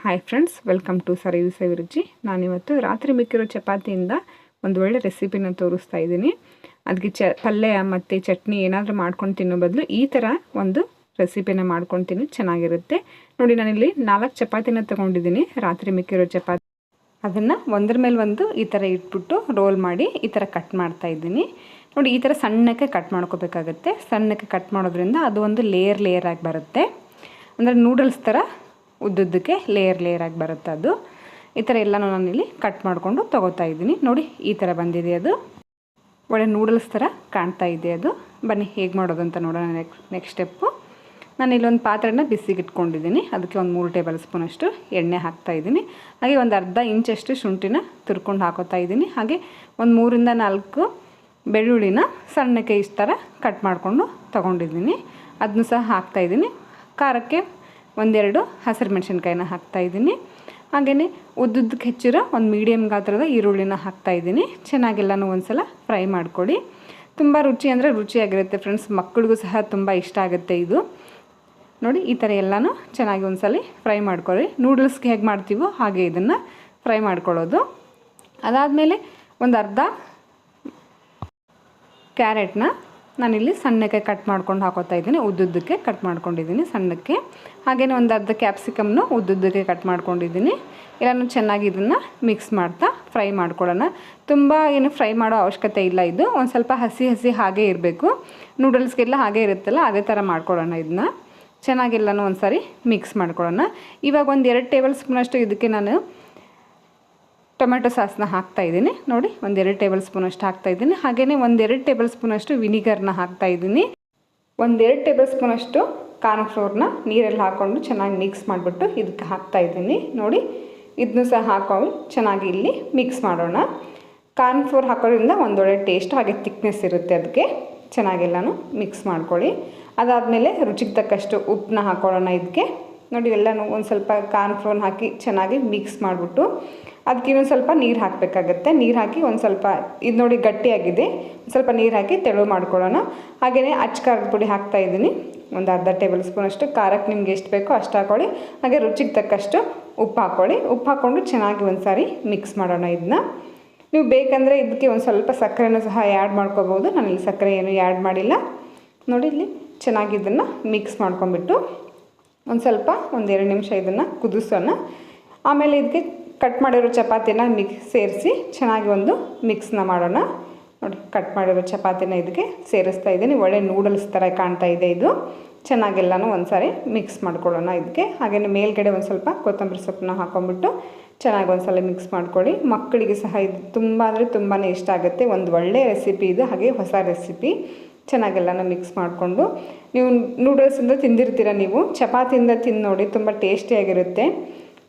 Hi friends, welcome to ಸರಿಯು ಸವಿರುಚಿ. ನಾನಿವತ್ತು ರಾತ್ರಿ ಮಿಕ್ಕಿರೋ ಚಪಾತಿಯಿಂದ ಒಂದು ಒಳ್ಳೆ ರೆಸಿಪಿನ ತೋರಿಸ್ತಾ ಇದ್ದೀನಿ. ಅದಕ್ಕೆ ಪಲ್ಯ ಮತ್ತು ಚಟ್ನಿ ಏನಾದರೂ ಮಾಡ್ಕೊಂಡು ತಿನ್ನೋ ಬದಲು ಈ ಥರ ಒಂದು ರೆಸಿಪಿನ ಮಾಡ್ಕೊಂಡು ತಿನ್ನೋ ಚೆನ್ನಾಗಿರುತ್ತೆ. ನೋಡಿ, ನಾನಿಲ್ಲಿ 4 ಚಪಾತಿನ ತೊಗೊಂಡಿದ್ದೀನಿ. ರಾತ್ರಿ ಮಿಕ್ಕಿರೋ ಚಪಾತಿ ಅದನ್ನು ಒಂದ್ರ ಮೇಲೆ ಒಂದು ಈ ಥರ ಇಟ್ಬಿಟ್ಟು ರೋಲ್ ಮಾಡಿ ಈ ಥರ ಕಟ್ ಮಾಡ್ತಾ ಇದ್ದೀನಿ. ನೋಡಿ, ಈ ಥರ ಸಣ್ಣಕ್ಕೆ ಕಟ್ ಮಾಡ್ಕೋಬೇಕಾಗತ್ತೆ. ಸಣ್ಣಕ್ಕೆ ಕಟ್ ಮಾಡೋದ್ರಿಂದ ಅದು ಒಂದು ಲೇಯರ್ ಆಗಿ ಬರುತ್ತೆ. ಅಂದರೆ ನೂಡಲ್ಸ್ ಥರ ಉದ್ದುದ್ದಕ್ಕೆ ಲೇಯರ್ ಆಗಿ ಬರುತ್ತೆ. ಅದು ಈ ಥರ ಎಲ್ಲನೂ ನಾನಿಲ್ಲಿ ಕಟ್ ಮಾಡಿಕೊಂಡು ತೊಗೋತಾ ಇದ್ದೀನಿ. ನೋಡಿ, ಈ ಥರ ಬಂದಿದೆ. ಅದು ಒಳ್ಳೆ ನೂಡಲ್ಸ್ ಥರ ಕಾಣ್ತಾ ಇದೆ. ಅದು ಬನ್ನಿ ಹೇಗೆ ಮಾಡೋದು ಅಂತ ನೋಡೋಣ. ನೆಕ್ಸ್ಟ್ ಸ್ಟೆಪ್ಪು, ನಾನು ಇಲ್ಲೊಂದು ಪಾತ್ರೆನ ಬಿಸಿಗೆ ಇಟ್ಕೊಂಡಿದ್ದೀನಿ. ಅದಕ್ಕೆ ಒಂದು 3 ಟೇಬಲ್ ಸ್ಪೂನಷ್ಟು ಎಣ್ಣೆ ಹಾಕ್ತಾಯಿದ್ದೀನಿ. ಹಾಗೆ ಒಂದು ಅರ್ಧ ಇಂಚಷ್ಟು ಶುಂಠಿನ ತುರ್ಕೊಂಡು ಹಾಕೋತಾ ಇದ್ದೀನಿ. ಹಾಗೆ ಒಂದು 3 ರಿಂದ 4 ಬೆಳ್ಳುಳ್ಳಿನ ಸಣ್ಣಕ್ಕೆ ಇಷ್ಟು ಥರ ಕಟ್ ಮಾಡಿಕೊಂಡು ತೊಗೊಂಡಿದ್ದೀನಿ. ಅದನ್ನು ಸಹ ಹಾಕ್ತಾಯಿದ್ದೀನಿ. ಖಾರಕ್ಕೆ 1-2 ಹಸಿರು ಮೆಣಸಿನ್ಕಾಯಿನ ಹಾಕ್ತಾಯಿದ್ದೀನಿ. ಹಾಗೆಯೇ ಉದ್ದುದ್ದಕ್ಕೆ ಹೆಚ್ಚಿರೋ ಒಂದು ಮೀಡಿಯಮ್ ಗಾತ್ರದ ಈರುಳ್ಳಿನ ಹಾಕ್ತಾಯಿದ್ದೀನಿ. ಚೆನ್ನಾಗೆಲ್ಲನೂ ಒಂದು ಸಲ ಫ್ರೈ ಮಾಡ್ಕೊಳ್ಳಿ. ತುಂಬ ರುಚಿ ಅಂದರೆ ರುಚಿಯಾಗಿರುತ್ತೆ ಫ್ರೆಂಡ್ಸ್. ಮಕ್ಕಳಿಗೂ ಸಹ ತುಂಬ ಇಷ್ಟ ಆಗುತ್ತೆ ಇದು. ನೋಡಿ, ಈ ಥರ ಎಲ್ಲನೂ ಚೆನ್ನಾಗಿ ಒಂದು ಸಲ ಫ್ರೈ ಮಾಡ್ಕೊಳ್ಳಿ. ನೂಡಲ್ಸ್ಗೆ ಹೇಗೆ ಮಾಡ್ತೀವೋ ಹಾಗೆ ಇದನ್ನು ಫ್ರೈ ಮಾಡ್ಕೊಳ್ಳೋದು. ಅದಾದಮೇಲೆ ಒಂದು ಅರ್ಧ ಕ್ಯಾರೆಟ್ನ ನಾನಿಲ್ಲಿ ಸಣ್ಣಕ್ಕೆ ಕಟ್ ಮಾಡ್ಕೊಂಡು ಹಾಕೋತಾ ಇದ್ದೀನಿ. ಉದ್ದುದ್ದಕ್ಕೆ ಕಟ್ ಮಾಡ್ಕೊಂಡಿದ್ದೀನಿ ಸಣ್ಣಕ್ಕೆ. ಹಾಗೆಯೇ ಒಂದು ಅರ್ಧ ಕ್ಯಾಪ್ಸಿಕಮ್ನು ಉದ್ದುದ್ದಕ್ಕೆ ಕಟ್ ಮಾಡ್ಕೊಂಡಿದ್ದೀನಿ. ಎಲ್ಲನೂ ಚೆನ್ನಾಗಿ ಇದನ್ನು ಮಿಕ್ಸ್ ಮಾಡ್ತಾ ಫ್ರೈ ಮಾಡ್ಕೊಳ್ಳೋಣ. ತುಂಬ ಏನು ಫ್ರೈ ಮಾಡೋ ಅವಶ್ಯಕತೆ ಇಲ್ಲ. ಇದು ಒಂದು ಸ್ವಲ್ಪ ಹಸಿ ಹಾಗೇ ಇರಬೇಕು. ನೂಡಲ್ಸ್ಗೆಲ್ಲ ಹಾಗೇ ಇರುತ್ತಲ್ಲ, ಅದೇ ಥರ ಮಾಡ್ಕೊಳ್ಳೋಣ. ಇದನ್ನ ಚೆನ್ನಾಗೆಲ್ಲನೂ ಒಂದು ಸಾರಿ ಮಿಕ್ಸ್ ಮಾಡ್ಕೊಳ್ಳೋಣ. ಇವಾಗ ಒಂದು 2 ಟೇಬಲ್ ಸ್ಪೂನಷ್ಟು ಇದಕ್ಕೆ ನಾನು ಟೊಮೆಟೊ ಸಾಸನ್ನ ಹಾಕ್ತಾಯಿದ್ದೀನಿ. ನೋಡಿ, ಒಂದು 2 ಟೇಬಲ್ ಸ್ಪೂನಷ್ಟು ಹಾಕ್ತಾಯಿದ್ದೀನಿ. ಹಾಗೆಯೇ ಒಂದು 2 ಟೇಬಲ್ ಸ್ಪೂನಷ್ಟು ವಿನಿಗರ್ನ ಹಾಕ್ತಾಯಿದ್ದೀನಿ. ಒಂದು 2 ಟೇಬಲ್ ಸ್ಪೂನಷ್ಟು ಕಾರ್ನ್ಫ್ಲೋರ್ನ ನೀರಲ್ಲಿ ಹಾಕ್ಕೊಂಡು ಚೆನ್ನಾಗಿ ಮಿಕ್ಸ್ ಮಾಡಿಬಿಟ್ಟು ಇದಕ್ಕೆ ಹಾಕ್ತಾಯಿದ್ದೀನಿ. ನೋಡಿ, ಇದನ್ನು ಸಹ ಹಾಕೊಂಡು ಚೆನ್ನಾಗಿ ಇಲ್ಲಿ ಮಿಕ್ಸ್ ಮಾಡೋಣ. ಕಾರ್ನ್ಫ್ಲೋರ್ ಹಾಕೋದ್ರಿಂದ ಒಂದೊಳ್ಳೆ ಟೇಸ್ಟ್ ಹಾಗೆ ತಿಕ್ನೆಸ್ ಇರುತ್ತೆ. ಅದಕ್ಕೆ ಚೆನ್ನಾಗೆಲ್ಲನೂ ಮಿಕ್ಸ್ ಮಾಡ್ಕೊಳ್ಳಿ. ಅದಾದಮೇಲೆ ರುಚಿಗೆ ತಕ್ಕಷ್ಟು ಉಪ್ಪನ್ನ ಹಾಕೊಳ್ಳೋಣ ಇದಕ್ಕೆ. ನೋಡಿ, ಎಲ್ಲನೂ ಒಂದು ಸ್ವಲ್ಪ ಕಾರ್ನ್ಫ್ಲೋರ್ ಹಾಕಿ ಚೆನ್ನಾಗಿ ಮಿಕ್ಸ್ ಮಾಡಿಬಿಟ್ಟು ಅದಕ್ಕೆ ಇನ್ನೊಂದು ಸ್ವಲ್ಪ ನೀರು ಹಾಕಬೇಕಾಗತ್ತೆ. ನೀರು ಹಾಕಿ ಒಂದು ಸ್ವಲ್ಪ ಇದು ನೋಡಿ ಗಟ್ಟಿಯಾಗಿದೆ, ಒಂದು ಸ್ವಲ್ಪ ನೀರು ಹಾಕಿ ತೆಳು ಮಾಡ್ಕೊಳ್ಳೋಣ. ಹಾಗೆಯೇ ಖಾರದ ಪುಡಿ ಹಾಕ್ತಾಯಿದ್ದೀನಿ. ಒಂದು ಅರ್ಧ ಟೇಬಲ್ ಸ್ಪೂನಷ್ಟು. ಖಾರಕ್ಕೆ ನಿಮ್ಗೆ ಎಷ್ಟು ಬೇಕೋ ಅಷ್ಟು ಹಾಕ್ಕೊಳ್ಳಿ. ಹಾಗೆ ರುಚಿಗೆ ತಕ್ಕಷ್ಟು ಉಪ್ಪು ಹಾಕ್ಕೊಳ್ಳಿ. ಉಪ್ಪು ಹಾಕ್ಕೊಂಡು ಚೆನ್ನಾಗಿ ಒಂದು ಸಾರಿ ಮಿಕ್ಸ್ ಮಾಡೋಣ. ಇದನ್ನ ನೀವು ಬೇಕಂದರೆ ಇದಕ್ಕೆ ಒಂದು ಸ್ವಲ್ಪ ಸಕ್ಕರೆನೂ ಸಹ ಆ್ಯಡ್ ಮಾಡ್ಕೋಬೋದು. ನಾನಿಲ್ಲಿ ಸಕ್ಕರೆ ಏನು ಆ್ಯಡ್ ಮಾಡಿಲ್ಲ. ನೋಡಿ, ಇಲ್ಲಿ ಚೆನ್ನಾಗಿ ಇದನ್ನು ಮಿಕ್ಸ್ ಮಾಡ್ಕೊಂಬಿಟ್ಟು ಒಂದು ಸ್ವಲ್ಪ 1-2 ನಿಮಿಷ ಇದನ್ನು ಕುದಿಸೋಣ. ಆಮೇಲೆ ಇದಕ್ಕೆ ಕಟ್ ಮಾಡಿರೋ ಚಪಾತಿನ ಸೇರಿಸಿ ಚೆನ್ನಾಗಿ ಒಂದು ಮಿಕ್ಸ್ನ ಮಾಡೋಣ. ನೋಡಿ, ಕಟ್ ಮಾಡಿರೋ ಚಪಾತಿನ ಇದಕ್ಕೆ ಸೇರಿಸ್ತಾ ಇದ್ದೀನಿ. ಒಳ್ಳೆ ನೂಡಲ್ಸ್ ಥರ ಕಾಣ್ತಾ ಇದೆ ಇದು. ಚೆನ್ನಾಗೆಲ್ಲನೂ ಒಂದು ಸಾರಿ ಮಿಕ್ಸ್ ಮಾಡ್ಕೊಳ್ಳೋಣ ಇದಕ್ಕೆ. ಹಾಗೆಯೇ ಮೇಲ್ಗಡೆ ಒಂದು ಸ್ವಲ್ಪ ಕೊತ್ತಂಬರಿ ಸೊಪ್ಪನ್ನ ಹಾಕೊಂಡ್ಬಿಟ್ಟು ಚೆನ್ನಾಗಿ ಒಂದು ಸಲ ಮಿಕ್ಸ್ ಮಾಡ್ಕೊಳ್ಳಿ. ಮಕ್ಕಳಿಗೆ ಸಹ ಇದು ತುಂಬ ಅಂದರೆ ತುಂಬಾ ಇಷ್ಟ ಆಗುತ್ತೆ. ಒಂದು ಒಳ್ಳೆಯ ರೆಸಿಪಿ ಇದು, ಹಾಗೆ ಹೊಸ ರೆಸಿಪಿ. ಚೆನ್ನಾಗೆಲ್ಲನೂ ಮಿಕ್ಸ್ ಮಾಡಿಕೊಂಡು ನೀವು ನೂಡಲ್ಸಿಂದ ತಿಂದಿರ್ತೀರ. ನೀವು ಚಪಾತಿಯಿಂದ ತಿಂದು ನೋಡಿ, ತುಂಬ ಟೇಸ್ಟಿಯಾಗಿರುತ್ತೆ.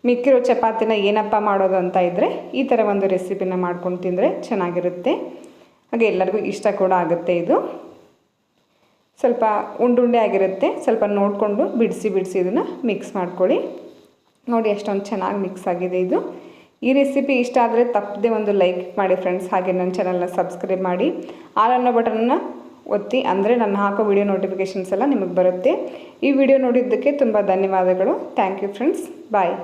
ಮಿಕ್ಕಿರೋ ಚಪಾತಿನ ಏನಪ್ಪ ಮಾಡೋದು ಅಂತ ಇದ್ದರೆ ಈ ಥರ ಒಂದು ರೆಸಿಪಿನ ಮಾಡ್ಕೊಂಡು ತಿಂದರೆ ಚೆನ್ನಾಗಿರುತ್ತೆ. ಹಾಗೆ ಎಲ್ಲರಿಗೂ ಇಷ್ಟ ಕೂಡ ಆಗುತ್ತೆ. ಇದು ಸ್ವಲ್ಪ ಉಂಡೆ ಆಗಿರುತ್ತೆ. ಸ್ವಲ್ಪ ನೋಡಿಕೊಂಡು ಬಿಡಿಸಿ ಇದನ್ನು ಮಿಕ್ಸ್ ಮಾಡ್ಕೊಳ್ಳಿ. ನೋಡಿ, ಎಷ್ಟೊಂದು ಚೆನ್ನಾಗಿ ಮಿಕ್ಸ್ ಆಗಿದೆ ಇದು. ಈ ರೆಸಿಪಿ ಇಷ್ಟ ಆದರೆ ತಪ್ಪದೆ ಒಂದು ಲೈಕ್ ಮಾಡಿ ಫ್ರೆಂಡ್ಸ್. ಹಾಗೆ ನನ್ನ ಚಾನಲ್ನ ಸಬ್ಸ್ಕ್ರೈಬ್ ಮಾಡಿ, ಆಲ್ ಅನ್ನೋ ಬಟನ್ನ ಒತ್ತಿ. ಅಂದರೆ ನಾನು ಹಾಕೋ ವಿಡಿಯೋ ನೋಟಿಫಿಕೇಷನ್ಸ್ ಎಲ್ಲ ನಿಮಗೆ ಬರುತ್ತೆ. ಈ ವಿಡಿಯೋ ನೋಡಿದ್ದಕ್ಕೆ ತುಂಬ ಧನ್ಯವಾದಗಳು. Thank you friends. ಬಾಯ್.